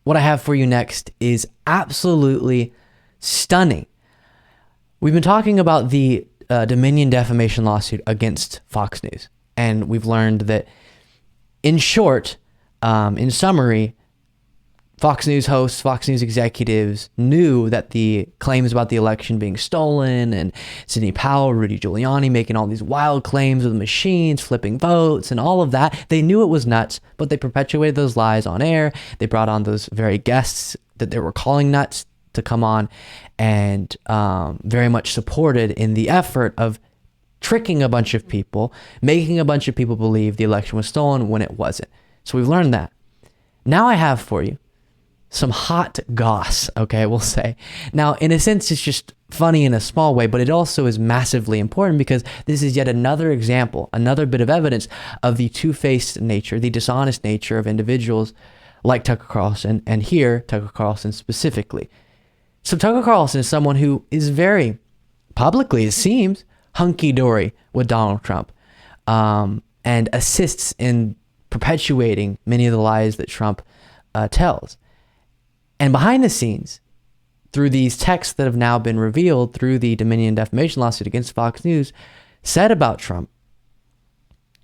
what I have for you next is absolutely stunning. We've been talking about the Dominion defamation lawsuit against Fox News, and we've learned that, in short, in summary, Fox News hosts, Fox News executives knew that the claims about the election being stolen and Sidney Powell, Rudy Giuliani making all these wild claims with machines, flipping votes and all of that. They knew it was nuts, but they perpetuated those lies on air. They brought on those very guests that they were calling nuts to come on and very much supported in the effort of tricking a bunch of people, making a bunch of people believe the election was stolen when it wasn't. So we've learned that. Now I have for you some hot goss, okay, we'll say. Now, in a sense, it's just funny in a small way, but it also is massively important because this is yet another example, another bit of evidence of the two-faced nature, the dishonest nature of individuals like Tucker Carlson, and here, Tucker Carlson specifically. So Tucker Carlson is someone who is very publicly, it seems, hunky-dory with Donald Trump, and assists in perpetuating many of the lies that Trump tells. And behind the scenes, through these texts that have now been revealed through the Dominion defamation lawsuit against Fox News, said about Trump,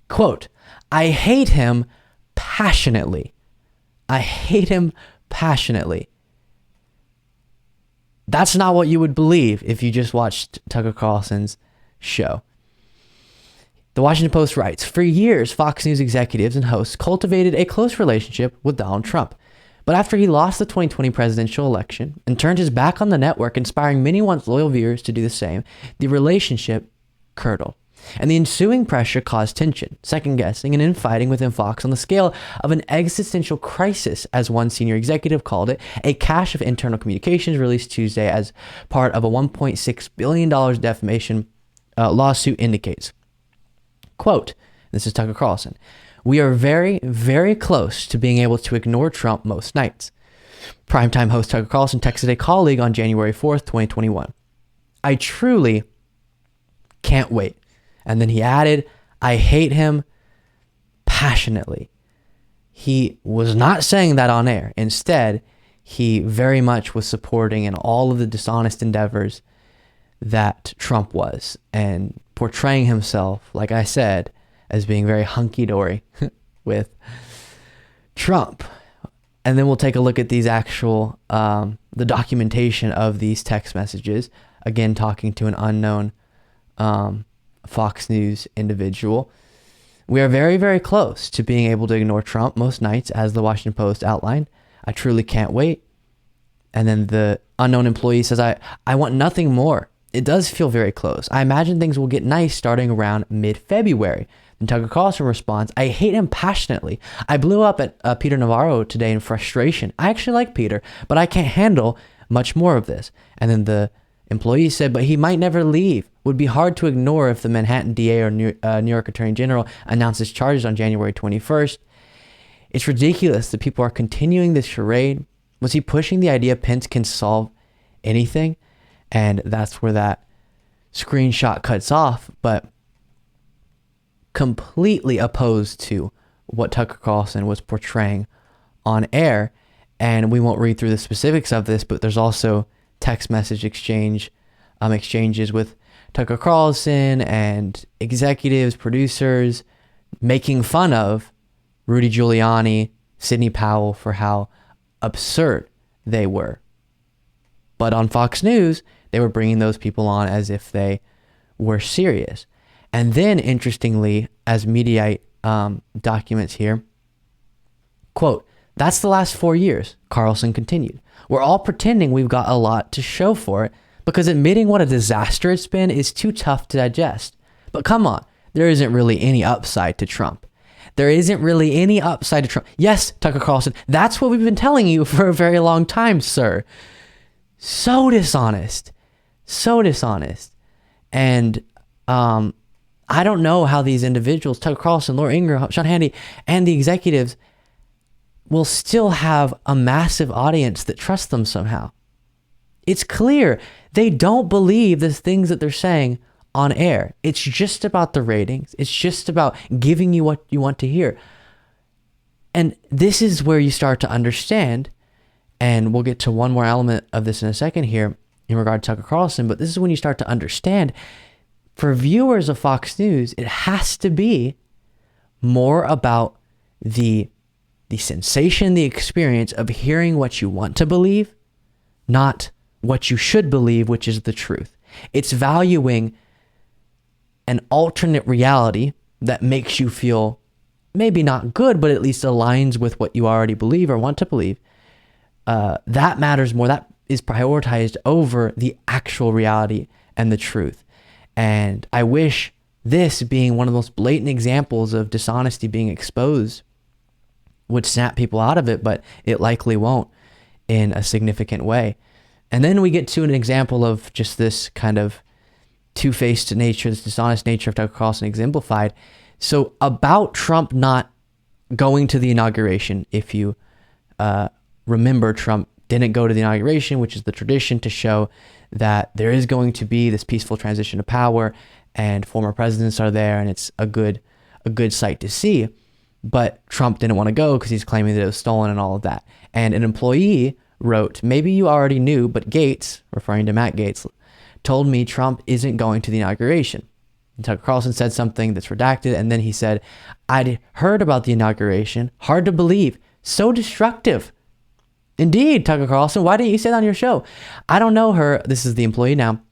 quote, "I hate him passionately. I hate him passionately." That's not what you would believe if you just watched Tucker Carlson's show. The Washington Post writes, "For years, Fox News executives and hosts cultivated a close relationship with Donald Trump. But after he lost the 2020 presidential election and turned his back on the network, inspiring many once loyal viewers to do the same, the relationship curdled. And the ensuing pressure caused tension, second-guessing, and infighting within Fox on the scale of an existential crisis, as one senior executive called it, a cache of internal communications released Tuesday as part of a $1.6 billion defamation lawsuit indicates." Quote, this is Tucker Carlson, "We are very, very close to being able to ignore Trump most nights." Primetime host Tucker Carlson texted a colleague on January 4th, 2021. "I truly can't wait." And then he added, "I hate him passionately." He was not saying that on air. Instead, he very much was supporting in all of the dishonest endeavors that Trump was and portraying himself, like I said, as being very hunky-dory with Trump. And then we'll take a look at these actual, the documentation of these text messages. Again, talking to an unknown Fox News individual. "We are very, very close to being able to ignore Trump most nights, as the Washington Post outlined. I truly can't wait." And then the unknown employee says, I want nothing more. It does feel very close. I imagine things will get nice starting around mid-February. And Tucker Carlson responds, "I hate him passionately. I blew up at Peter Navarro today in frustration. I actually like Peter, but I can't handle much more of this." And then the employee said, "But he might never leave. Would be hard to ignore if the Manhattan DA or New York Attorney General announces charges on January 21st. It's ridiculous that people are continuing this charade. Was he pushing the idea Pence can solve anything?" And that's where that screenshot cuts off, but completely opposed to what Tucker Carlson was portraying on air. And we won't read through the specifics of this, but there's also text message exchanges with Tucker Carlson and executives, producers, making fun of Rudy Giuliani, Sidney Powell for how absurd they were. But on Fox News, they were bringing those people on as if they were serious. And then, interestingly, as Mediaite documents here, quote, "That's the last 4 years," Carlson continued. "We're all pretending we've got a lot to show for it because admitting what a disaster it's been is too tough to digest. But come on, there isn't really any upside to Trump. There isn't really any upside to Trump." Yes, Tucker Carlson, that's what we've been telling you for a very long time, sir. So dishonest. So dishonest. And I don't know how these individuals, Tucker Carlson, Laura Ingraham, Sean Hannity, and the executives will still have a massive audience that trusts them somehow. It's clear they don't believe the things that they're saying on air. It's just about the ratings. It's just about giving you what you want to hear. And this is where you start to understand And we'll get to one more element of this in a second here in regard to Tucker Carlson, but this is when you start to understand, for viewers of Fox News, it has to be more about the sensation, the experience of hearing what you want to believe, not what you should believe, which is the truth. It's valuing an alternate reality that makes you feel maybe not good, but at least aligns with what you already believe or want to believe. That matters more. That is prioritized over the actual reality and the truth. And I wish this, being one of the most blatant examples of dishonesty being exposed, would snap people out of it, but it likely won't in a significant way. And then we get to an example of just this kind of two-faced nature, this dishonest nature of Tucker Carlson exemplified. So about Trump not going to the inauguration, if you remember, Trump didn't go to the inauguration, which is the tradition to show that there is going to be this peaceful transition of power and former presidents are there, and it's a good sight to see. But Trump didn't want to go because he's claiming that it was stolen and all of that. And an employee wrote, maybe you already knew, but Gates, referring to Matt Gates, told me Trump isn't going to the inauguration. And Tucker Carlson said something that's redacted, and then he said, I'd heard about the inauguration. Hard to believe. So destructive. Indeed, Tucker Carlson, why didn't you say that on your show? I don't know her. This is the employee now.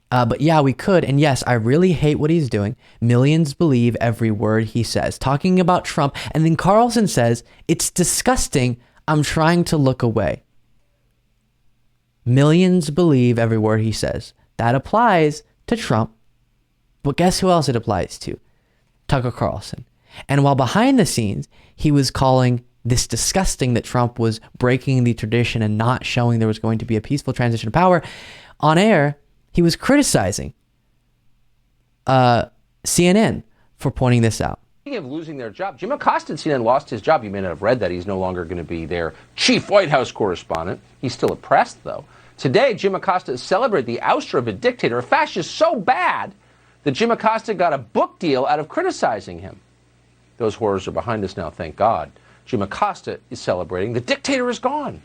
But yeah, we could. And yes, I really hate what he's doing. Millions believe every word he says, talking about Trump. And then Carlson says, it's disgusting. I'm trying to look away. Millions believe every word he says. That applies to Trump. But guess who else it applies to? Tucker Carlson. And while behind the scenes, he was calling this disgusting that Trump was breaking the tradition and not showing there was going to be a peaceful transition of power, on air, he was criticizing CNN for pointing this out. Speaking of losing their job, Jim Acosta at CNN lost his job. You may not have read that. He's no longer going to be their chief White House correspondent. He's still oppressed, though. Today, Jim Acosta celebrated the ouster of a dictator, a fascist so bad that Jim Acosta got a book deal out of criticizing him. Those horrors are behind us now, thank God. Jim Acosta is celebrating. The dictator is gone.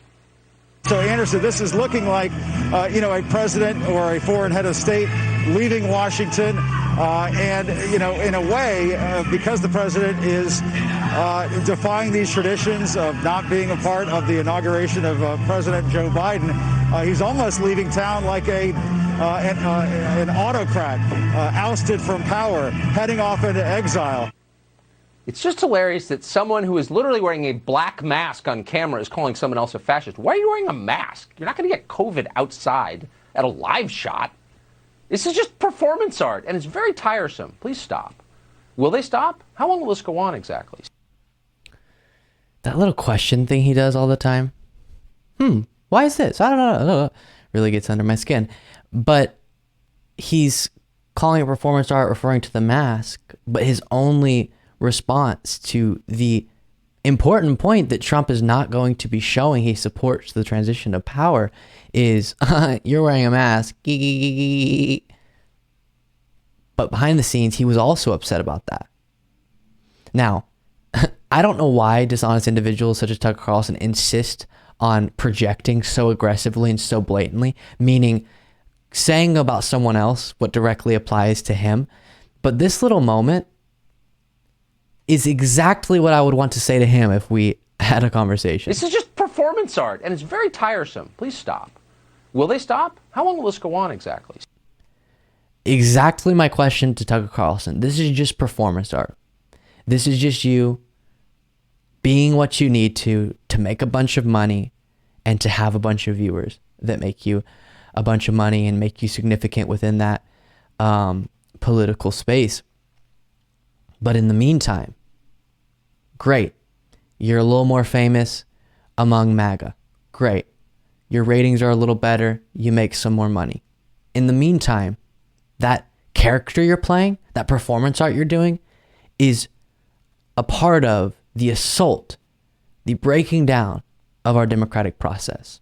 So, Anderson, this is looking like, a president or a foreign head of state leaving Washington. And, in a way, because the president is defying these traditions of not being a part of the inauguration of President Joe Biden, he's almost leaving town like an autocrat, ousted from power, heading off into exile. It's just hilarious that someone who is literally wearing a black mask on camera is calling someone else a fascist. Why are you wearing a mask? You're not going to get COVID outside at a live shot. This is just performance art, and it's very tiresome. Please stop. Will they stop? How long will this go on exactly? That little question thing he does all the time. Why is this? I don't know. Really gets under my skin. But he's calling it performance art, referring to the mask, but his only response to the important point that Trump is not going to be showing he supports the transition of power is, you're wearing a mask. But behind the scenes, he was also upset about that. Now, I don't know why dishonest individuals such as Tucker Carlson insist on projecting so aggressively and so blatantly, meaning saying about someone else what directly applies to him. But this little moment is exactly what I would want to say to him if we had a conversation. This is just performance art, and it's very tiresome. Please stop. Will they stop? How long will this go on exactly? Exactly my question to Tucker Carlson. This is just performance art. This is just you being what you need to make a bunch of money and to have a bunch of viewers that make you a bunch of money and make you significant within that political space. But in the meantime, great. You're a little more famous among MAGA. Great. Your ratings are a little better. You make some more money. In the meantime, that character you're playing, that performance art you're doing, is a part of the assault, the breaking down of our democratic process.